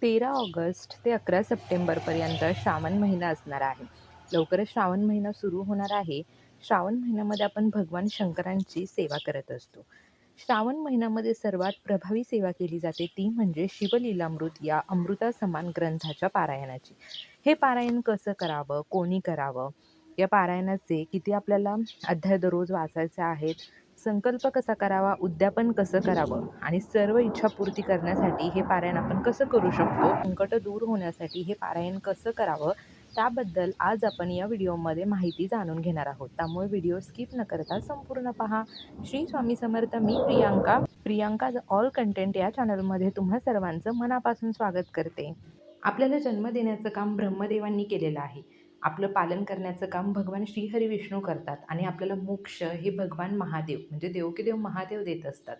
13 August ते 11 सप्टेंबरपर्यंत श्रावण महिना असणार आहे. लवकरच श्रावण महिना सुरू होणार आहे. श्रावण महिन्यामध्ये आपण भगवान शंकरांची सेवा करत असतो. श्रावण महिन्यामध्ये सर्वात प्रभावी सेवा केली जाते ती म्हणजे शिवलीलामृत या अमृतासमान ग्रंथाच्या पारायणाची. हे पारायण कसं करावं, कोणी करावं, या पारायणाचे किती आपल्याला अध्याय दररोज वाचायचे आहेत, संकल्प कसा करावा, उद्यापन कसं करावं आणि सर्व इच्छापूर्ती करण्यासाठी हे पारायण आपण कसं करू शकतो, संकट दूर होण्यासाठी हे पारायण कसं करावं, त्याबद्दल आज आपण या व्हिडिओमध्ये माहिती जाणून घेणार आहोत. त्यामुळे व्हिडिओ स्किप न करता संपूर्ण पहा. श्री स्वामी समर्थ. मी प्रियांका द ऑल कंटेंट या चॅनलमध्ये तुम्हा सर्वांचं मनापासून स्वागत करते. आपल्याला जन्म देण्याचं काम ब्रह्मदेवांनी केलेलं आहे. आपलं पालन करण्याचं काम भगवान श्रीहरी विष्णू करतात आणि आपल्याला मोक्ष हे भगवान महादेव म्हणजे देव की देव महादेव देत असतात.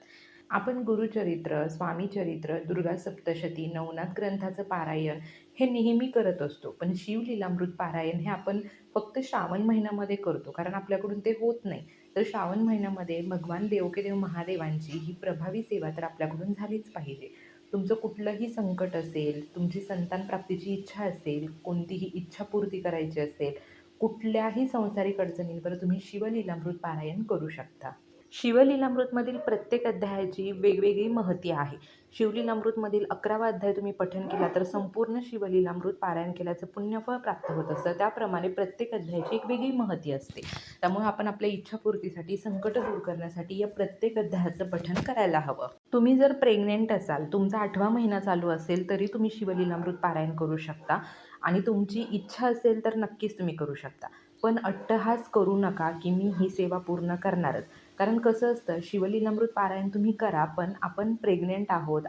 आपण गुरुचरित्र, स्वामीचरित्र, दुर्गा सप्तशती, नवनाथ ग्रंथाचं पारायण हे नेहमी करत असतो. पण शिवलीलामृत पारायण हे आपण फक्त श्रावण महिन्यामध्ये करतो, कारण आपल्याकडून ते होत नाही. तर श्रावण महिन्यामध्ये भगवान देव की देव महादेवांची ही प्रभावी सेवा तर आपल्याकडून झालीच पाहिजे. तुमचं कुठलंही संकट असेल, तुमची संतान प्राप्तीची इच्छा असेल, कोणतीही इच्छापूर्ती करायची असेल, कुठल्याही संसारिक अडचणींवर तुम्ही शिवलीलामृत पारायण करू शकता. शिवलीलामृतमधील प्रत्येक अध्यायाची वेगवेगळी महती आहे. शिवलीलामृतमधील 11वा अध्याय तुम्ही पठण केला तर संपूर्ण शिवलीलामृत पारायण केल्याचं पुण्यफळ प्राप्त होत असतं. त्याप्रमाणे प्रत्येक अध्यायाची एक वेगळी महती असते. त्यामुळे आपण आपल्या इच्छापूर्तीसाठी, संकट दूर करण्यासाठी या प्रत्येक अध्यायाचं पठण करायला हवं. तुम्ही जर प्रेग्नेंट असाल, तुमचा 8वा महिना चालू असेल, तरी तुम्ही शिवलीलामृत पारायण करू शकता आणि तुमची इच्छा असेल तर नक्कीच तुम्ही करू शकता. पण अट्टहास करू नका की मी ही सेवा पूर्ण करणारच. कारण कसं असतं, शिवलीलामृत पारायण तुम्ही करा, पण आपण प्रेग्नेंट आहोत,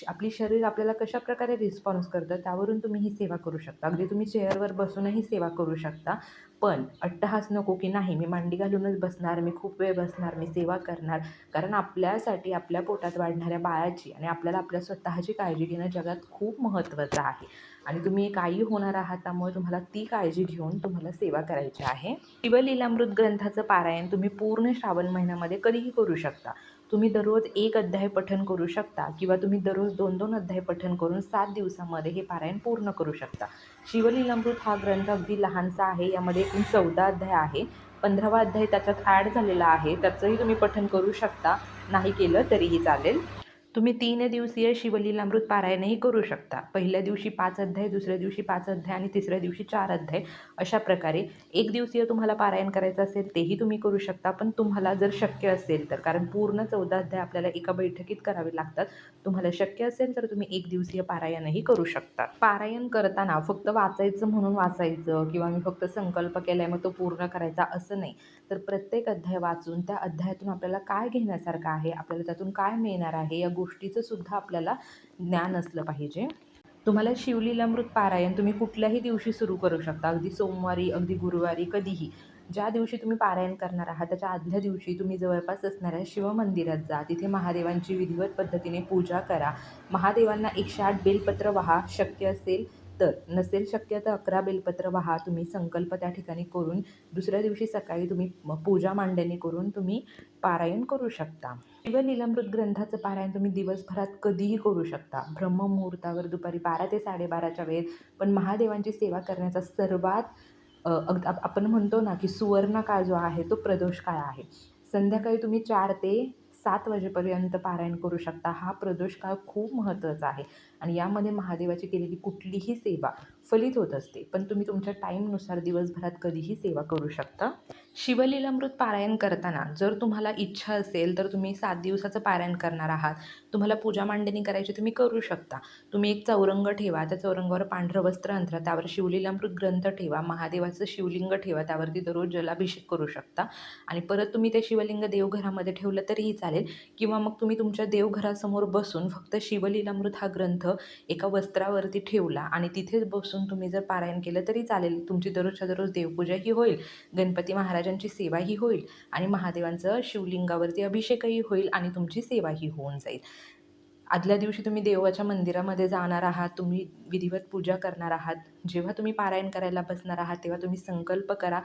आपली शरीर आपल्याला कशाप्रकारे रिस्पॉन्स करतं त्यावरून तुम्ही ही सेवा करू शकता. अगदी तुम्ही चेअरवर बसूनही सेवा करू शकता. पण अट्टहास नको की नाही मी मांडी घालूनच बसणार, मी खूप वेळ बसणार, मी सेवा करणार. कारण आपल्यासाठी आपल्या पोटात वाढणाऱ्या बाळाची आणि आपल्याला आपल्या स्वतःची काळजी घेणं जगात खूप महत्त्वाचं आहे. आणि तुम्ही एक आई होणार आहात, त्यामुळे तुम्हाला ती काळजी घेऊन तुम्हाला सेवा करायची आहे. शिवलीलामृत ग्रंथाचं पारायण तुम्ही पूर्ण श्रावण महिन्यामध्ये कधीही करू शकता. तुम्ही दररोज एक अध्याय पठण करू शकता किंवा तुम्ही दररोज 2-2 अध्याय पठण करून 7 दिवसामध्ये हे पारायण पूर्ण करू शकता. शिवलीलामृत हा ग्रंथ अगदी लहानसा आहे. यामध्ये एकूण 14 अध्याय आहे. 15वा अध्याय त्याच्यात ॲड झालेला आहे, त्याचंही तुम्ही पठण करू शकता. नाही केलं तरीही चालेल. तुम्ही 3 दिवसीय शिवलीलामृत पारायणही करू शकता. पहिल्या दिवशी 5 अध्याय, दुसऱ्या दिवशी 5 अध्याय आणि तिसऱ्या दिवशी 4 अध्याय अशा प्रकारे. 1 दिवसीय तुम्हाला पारायण करायचं असेल तेही तुम्ही करू शकता. पण तुम्हाला जर शक्य असेल तर, कारण पूर्ण 14 अध्याय आपल्याला एका बैठकीत करावे लागतात, तुम्हाला शक्य असेल तर तुम्ही 1 दिवसीय पारायणही करू शकता. पारायण करताना फक्त वाचायचं म्हणून वाचायचं किंवा मी फक्त संकल्प केलाय मग तो पूर्ण करायचा असं नाही. तर प्रत्येक अध्याय वाचून त्या अध्यायातून आपल्याला काय घेण्यासारखं आहे, आपल्याला त्यातून काय मिळणार आहे, या गोष्टीचं सुद्धा आपल्याला ज्ञान असलं पाहिजे. तुम्हाला शिवलीलामृत पारायण तुम्ही कुठल्याही दिवशी सुरू करू शकता. अगदी सोमवारी, अगदी गुरुवारी, कधीही. ज्या दिवशी तुम्ही पारायण करणार आहात त्याच्या आदल्या दिवशी तुम्ही जवळपास असणाऱ्या शिवमंदिरात जा. तिथे महादेवांची विधिवत पद्धतीने पूजा करा. महादेवांना 108 बेलपत्र वाहा शक्य असेल तर. नसेल शक्य तर 11 बेलपत्र वाहा. तुम्ही संकल्प त्या ठिकाणी करून दुसऱ्या दिवशी सकाळी तुम्ही पूजा मांडणी करून तुम्ही पारायण करू शकता. शिवलीलामृत ग्रंथाचं पारायण तुम्ही दिवसभरात कधीही करू शकता. ब्रह्ममुहूर्तावर दुपारी 12 ते 12:30च्या वेळेत. पण महादेवांची सेवा करण्याचा सर्वात आपण म्हणतो ना की सुवर्ण काळ जो आहे तो प्रदोष काळ आहे. संध्याकाळी तुम्ही 4 ते 7 वाजेपर्यंत पारायण करू शकता. हा प्रदोष काळ खूप महत्त्वाचा आहे आणि यामध्ये महादेवाची केलेली कुठलीही सेवा फलित होत असते. पण तुम्ही तुमच्या टाईमनुसार दिवसभरात कधीही सेवा करू शकता. शिवलीलामृत पारायण करताना जर तुम्हाला इच्छा असेल तर तुम्ही 7 दिवसाचं पारायण करणार आहात, तुम्हाला पूजा मांडणी करायची, तुम्ही करू शकता. तुम्ही एक चौरंग ठेवा, त्या चौरंगावर पांढरं वस्त्र अंथरा, त्यावर शिवलीलामृत ग्रंथ ठेवा, महादेवाचं शिवलिंग ठेवा, त्यावरती दररोज जलाभिषेक करू शकता आणि परत तुम्ही ते शिवलिंग देवघरामध्ये ठेवलं तरीही चालेल किंवा मग तुम्ही तुमच्या देवघरासमोर बसून फक्त शिवलीलामृत हा ग्रंथ एका वस्त्रावरती ठेवला आणि तिथेच बसून तुम्ही जर पारायण केलं तरी चालेल. तुमची दररोजच्या दररोज देवपूजाही होईल, गणपती महाराजांची सेवाही होईल आणि महादेवांचं शिवलिंगावरती अभिषेकही होईल आणि तुमची सेवाही होऊन जाईल. आदल्या दिवशी तुम्ही देवाच्या मंदिरामध्ये जाणार आहात, तुम्ही विधिवत पूजा करणार आहात. जेव्हा तुम्ही पारायण करायला बसणार आहात तेव्हा तुम्ही संकल्प करा.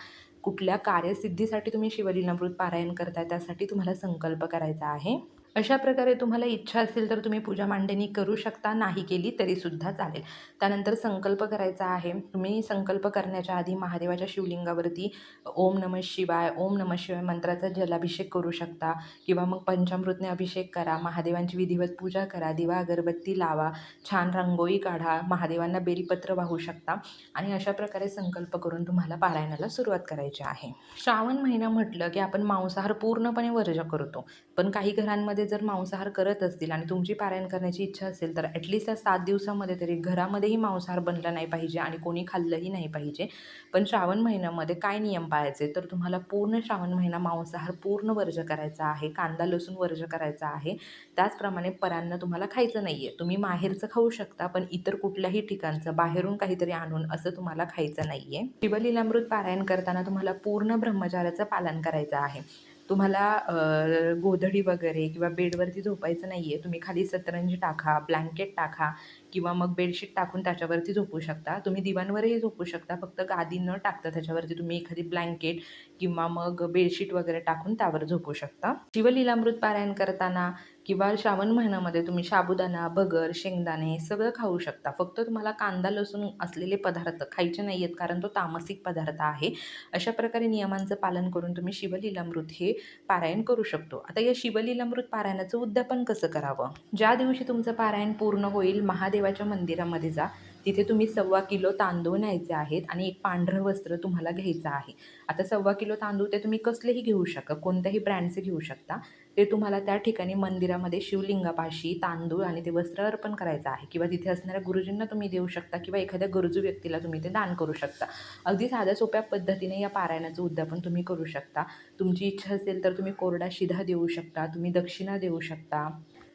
कुठल्या कार्यसिद्धीसाठी तुम्ही शिवलीलामृत पारायण करताय त्यासाठी तुम्हाला संकल्प करायचा आहे. अशा प्रकारे तुम्हाला इच्छा असेल तर तुम्ही पूजा मांडणी करू शकता, नाही केली तरीसुद्धा चालेल. त्यानंतर संकल्प करायचा आहे. तुम्ही संकल्प करण्याच्या आधी महादेवाच्या शिवलिंगावरती ओम नमः शिवाय, ओम नमः शिवाय मंत्राचा जलाभिषेक करू शकता किंवा मग पंचामृतने अभिषेक करा, महादेवांची विधिवत पूजा करा, दिवा अगरबत्ती लावा, छान रांगोळी काढा, महादेवांना बेलपत्र वाहू शकता आणि अशा प्रकारे संकल्प करून तुम्हाला पारायणाला सुरुवात करायची आहे. श्रावण महिना म्हटलं की आपण मांसाहार पूर्णपणे वर्ज करतो. पण काही घरांमध्ये जर मांसाहार करत असतील आणि तुमची पारायण करण्याची इच्छा असेल तर ॲटलीस्ट या 7 दिवसामध्ये तरी घरामध्येही मांसाहार बनला नाही पाहिजे आणि कोणी खाल्लंही नाही पाहिजे. पण श्रावण महिन्यामध्ये काय नियम पाळायचे तर तुम्हाला पूर्ण श्रावण महिना मांसाहार पूर्ण वर्ज करायचा आहे. कांदा, लसूण वर्ज करायचा आहे. त्याचप्रमाणे परान्न तुम्हाला खायचं नाही आहे. तुम्ही माहेरचं खाऊ शकता पण इतर कुठल्याही ठिकाणचं बाहेरून काहीतरी आणून असं तुम्हाला खायचं नाही आहे. शिवलीलामृत पारायण करताना तुम्हाला पूर्ण ब्रह्मचार्याचं पालन करायचं आहे. तुम्हाला गोधडी वगैरे किंवा बेडवरती झोपायचं नाही आहे. तुम्ही खाली सतरंजी टाका, ब्लँकेट टाका किंवा मग बेडशीट टाकून त्याच्यावरती झोपू शकता. तुम्ही दिवाणवरही झोपू शकता. फक्त गादी न टाकता त्याच्यावरती तुम्ही एखादी ब्लँकेट किंवा मग बेडशीट वगैरे टाकून त्यावर झोपू शकता. शिवलीलामृत पारायण करताना किंवा श्रावण महिन्यामध्ये तुम्ही साबुदाणा, भगर, शेंगदाणे सगळं खाऊ शकता. फक्त तुम्हाला कांदा, लसूण असलेले पदार्थ खायचे नाही आहेत कारण तो तामसिक पदार्थ आहे. अशा प्रकारे नियमांचं पालन करून तुम्ही शिवलीलामृत हे पारायण करू शकतो. आता या शिवलीलामृत पारायणाचं उद्यापन कसं करावं? ज्या दिवशी तुमचं पारायण पूर्ण होईल महादेवाच्या मंदिरामध्ये जा. तिथे तुम्ही 1.25 किलो तांदूळ न्यायचे आहेत आणि एक पांढरं वस्त्र तुम्हाला घ्यायचं आहे. आता 1.25 किलो तांदूळ ते तुम्ही कसलेही घेऊ शकता, कोणत्याही ब्रँडचे घेऊ शकता. ते तुम्हाला त्या ठिकाणी मंदिरामध्ये शिवलिंगापाशी तांदूळ आणि ते वस्त्र अर्पण करायचं आहे किंवा तिथे असणाऱ्या गुरुजींना तुम्ही देऊ शकता किंवा एखाद्या गरजू व्यक्तीला तुम्ही ते दान करू शकता. अगदी साध्या सोप्या पद्धतीने या पारायणाचं उद्यापन तुम्ही करू शकता. तुमची इच्छा असेल तर तुम्ही कोरडा शिधा देऊ शकता, तुम्ही दक्षिणा देऊ शकता.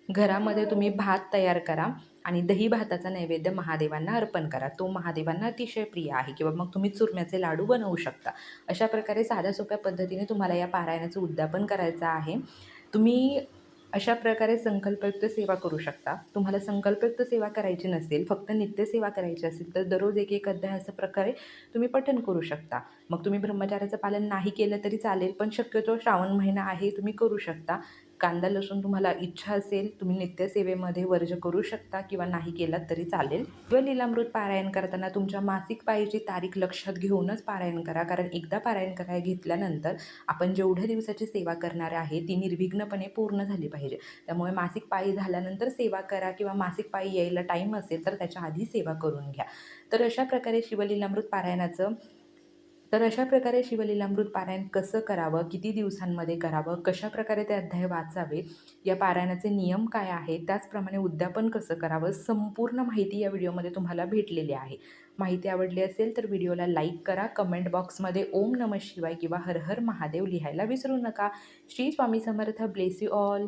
घरामध्ये तुम्ही भात तयार करा आणि दही भाताचा नैवेद्य महादेवांना अर्पण करा. तो महादेवांना अतिशय प्रिय आहे किंवा मग तुम्ही चुरम्याचे लाडू बनवू शकता. अशा प्रकारे साध्या सोप्या पद्धतीने तुम्हाला या पारायणाचं उद्यापन करायचं आहे. तुम्ही अशा प्रकारे संकल्पयुक्त सेवा करू शकता. तुम्हाला संकल्पयुक्त सेवा करायची नसेल, फक्त नित्यसेवा करायची असेल तर दररोज एक एक अध्याय अशा प्रकारे तुम्ही पठण करू शकता. मग तुम्ही ब्रह्मचार्याचं पालन नाही केलं तरी चालेल, पण शक्यतो श्रावण महिना आहे तुम्ही करू शकता. कांदा, लसूण तुम्हाला इच्छा असेल तुम्ही नित्यसेवेमध्ये वर्ज करू शकता किंवा नाही केलात तरी चालेल. लीलामृत पारायण करताना तुमच्या मासिक पाळीची तारीख लक्षात घेऊनच पारायण करा. कारण एकदा पारायण करायला घेतल्यानंतर आपण जेवढ्या दिवसाची सेवा करणार आहे ती निर्विघ्नपणे पूर्ण झाली पाहिजे. त्यामुळे मासिक पाळी झाल्यानंतर सेवा करा किंवा मासिक पाळी यायला टाईम असेल तर त्याच्या आधी सेवा करून घ्या. तर अशा प्रकारे शिवलीलामृत पारायण कसं करावं, किती दिवसांमध्ये करावं, कशाप्रकारे ते अध्याय वाचावे, या पारायणाचे नियम काय आहेत, त्याचप्रमाणे उद्यापन कसं करावं, संपूर्ण माहिती या व्हिडिओमध्ये तुम्हाला भेटलेली आहे. माहिती आवडली असेल तर व्हिडिओला लाईक करा, कमेंट बॉक्समध्ये ओम नमः शिवाय किंवा हर हर महादेव लिहायला विसरू नका. Shri Swami Samarth. Bless you all.